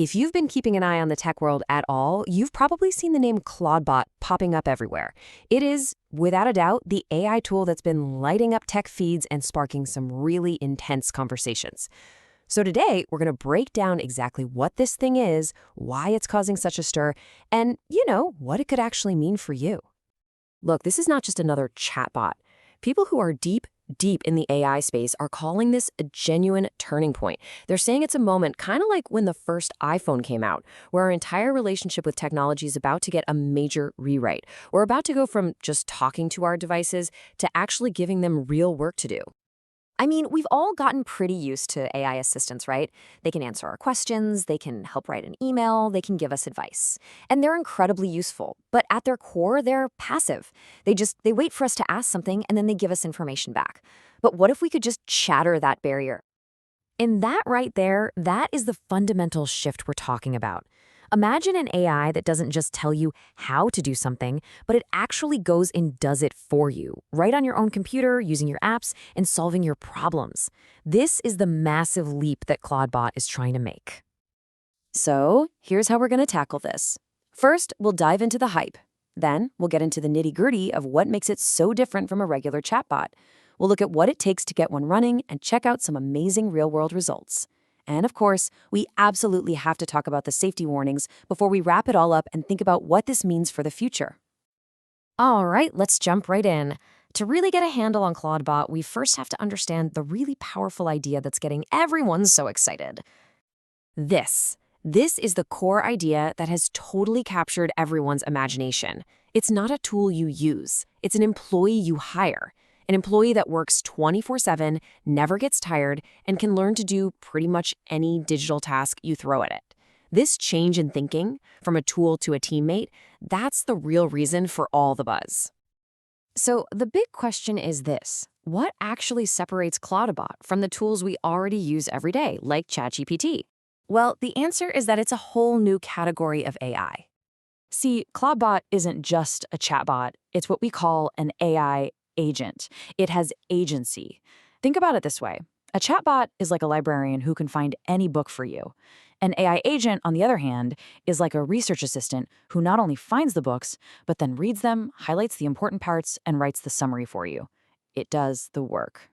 If you've been keeping an eye on the tech world at all, you've probably seen the name Claudebot popping up everywhere. It is, without a doubt, the AI tool that's been lighting up tech feeds and sparking some really intense conversations. So today, we're going to break down exactly what this thing is, why it's causing such a stir, and, what it could actually mean for you. Look, this is not just another chatbot. People who are deep in the AI space are calling this a genuine turning point. They're saying it's a moment kind of like when the first iPhone came out, where our entire relationship with technology is about to get a major rewrite. We're about to go from just talking to our devices to actually giving them real work to do. I mean, we've all gotten pretty used to AI assistants, right? They can answer our questions, they can help write an email, they can give us advice. And they're incredibly useful, but at their core, they're passive. They wait for us to ask something and then they give us information back. But what if we could just shatter that barrier? And that right there, that is the fundamental shift we're talking about. Imagine an AI that doesn't just tell you how to do something, but it actually goes and does it for you, right on your own computer, using your apps, and solving your problems. This is the massive leap that Claudebot is trying to make. So, here's how we're going to tackle this. First, we'll dive into the hype. Then, we'll get into the nitty-gritty of what makes it so different from a regular chatbot. We'll look at what it takes to get one running and check out some amazing real-world results. And of course, we absolutely have to talk about the safety warnings before we wrap it all up and think about what this means for the future. All right, let's jump right in. To really get a handle on Claudebot, we first have to understand the really powerful idea that's getting everyone so excited. This is the core idea that has totally captured everyone's imagination. It's not a tool you use, it's an employee you hire. An employee that works 24/7, never gets tired, and can learn to do pretty much any digital task you throw at it. This change in thinking, from a tool to a teammate, that's the real reason for all the buzz. So the big question is this: what actually separates Claudebot from the tools we already use every day, like ChatGPT? Well, the answer is that it's a whole new category of AI. See, Claudebot isn't just a chatbot, it's what we call an AI agent. It has agency. Think about it this way. A chatbot is like a librarian who can find any book for you. An AI agent, on the other hand, is like a research assistant who not only finds the books, but then reads them, highlights the important parts, and writes the summary for you. It does the work.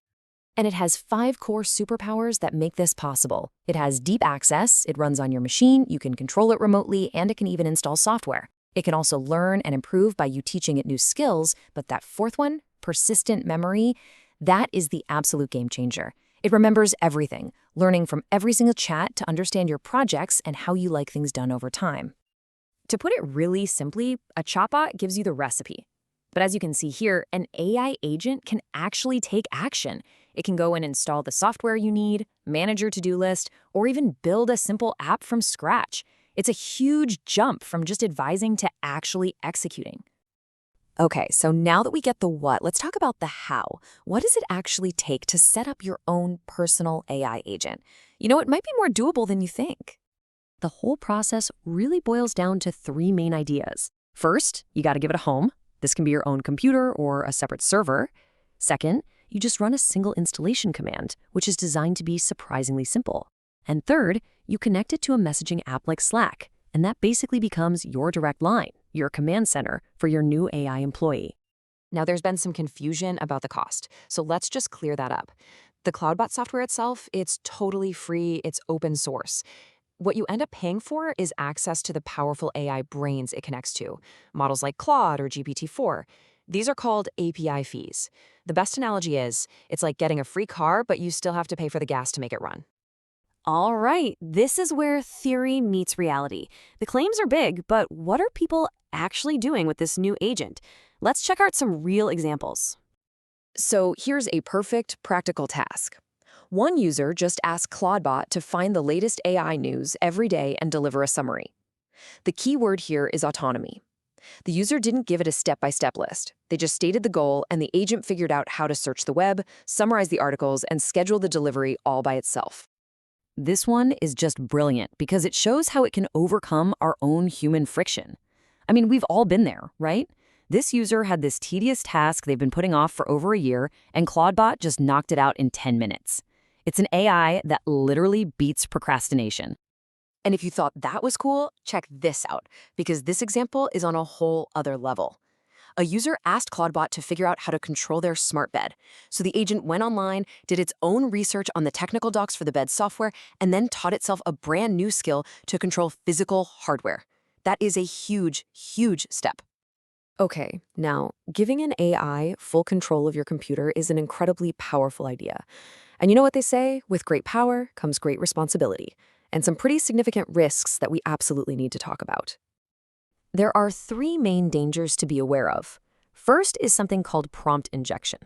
And it has 5 core superpowers that make this possible. It has deep access, it runs on your machine, you can control it remotely, and it can even install software. It can also learn and improve by you teaching it new skills, but that fourth one, persistent memory, that is the absolute game changer. It remembers everything, learning from every single chat to understand your projects and how you like things done over time. To put it really simply, a chatbot gives you the recipe. But as you can see here, an AI agent can actually take action. It can go and install the software you need, manage your to-do list, or even build a simple app from scratch. It's a huge jump from just advising to actually executing. Okay, so now that we get the what, let's talk about the how. What does it actually take to set up your own personal AI agent? It might be more doable than you think. The whole process really boils down to 3 main ideas. First, you got to give it a home. This can be your own computer or a separate server. Second, you just run a single installation command, which is designed to be surprisingly simple. And third, you connect it to a messaging app like Slack, and that basically becomes your direct line, your command center for your new AI employee. Now, there's been some confusion about the cost, so let's just clear that up. The Claudebot software itself, it's totally free, it's open source. What you end up paying for is access to the powerful AI brains it connects to, models like Claude or GPT-4. These are called API fees. The best analogy is, it's like getting a free car, but you still have to pay for the gas to make it run. All right, this is where theory meets reality. The claims are big, but what are people actually doing with this new agent? Let's check out some real examples. So here's a perfect practical task. One user just asked Claudebot to find the latest AI news every day and deliver a summary. The key word here is autonomy. The user didn't give it a step-by-step list. They just stated the goal, and the agent figured out how to search the web, summarize the articles, and schedule the delivery all by itself. This one is just brilliant because it shows how it can overcome our own human friction. I mean, we've all been there, right? This user had this tedious task they've been putting off for over a year, and Claudebot just knocked it out in 10 minutes. It's an AI that literally beats procrastination. And if you thought that was cool, check this out, because this example is on a whole other level. A user asked Claudebot to figure out how to control their smart bed. So the agent went online, did its own research on the technical docs for the bed software, and then taught itself a brand new skill to control physical hardware. That is a huge, huge step. Okay, now, giving an AI full control of your computer is an incredibly powerful idea. And you know what they say? With great power comes great responsibility, and some pretty significant risks that we absolutely need to talk about. There are three main dangers to be aware of. First is something called prompt injection.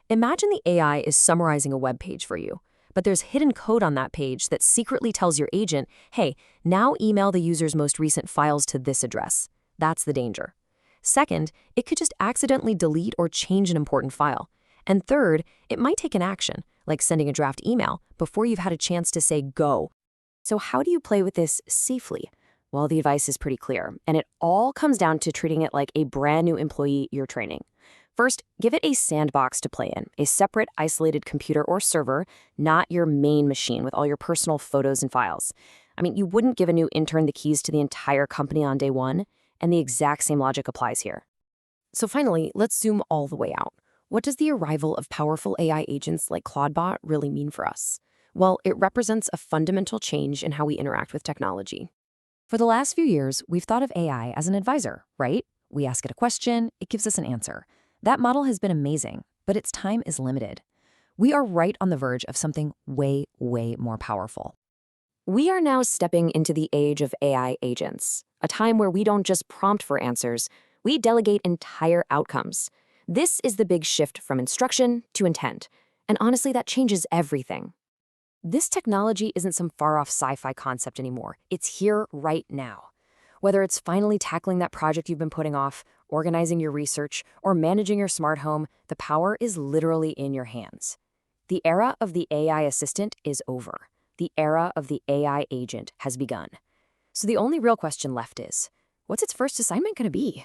Imagine the AI is summarizing a web page for you, but there's hidden code on that page that secretly tells your agent, hey, now email the user's most recent files to this address. That's the danger. Second, it could just accidentally delete or change an important file. And third, it might take an action, like sending a draft email, before you've had a chance to say go. So how do you play with this safely? Well, the advice is pretty clear, and it all comes down to treating it like a brand new employee you're training. First, give it a sandbox to play in, a separate, isolated computer or server, not your main machine with all your personal photos and files. I mean, you wouldn't give a new intern the keys to the entire company on day one, and the exact same logic applies here. So finally, let's zoom all the way out. What does the arrival of powerful AI agents like Claudebot really mean for us? Well, it represents a fundamental change in how we interact with technology. For the last few years, we've thought of AI as an advisor, right? We ask it a question, it gives us an answer. That model has been amazing, but its time is limited. We are right on the verge of something way, way more powerful. We are now stepping into the age of AI agents, a time where we don't just prompt for answers, we delegate entire outcomes. This is the big shift from instruction to intent, and honestly, that changes everything. This technology isn't some far-off sci-fi concept anymore. It's here right now. Whether it's finally tackling that project you've been putting off, organizing your research, or managing your smart home, the power is literally in your hands. The era of the AI assistant is over. The era of the AI agent has begun. So the only real question left is, what's its first assignment going to be?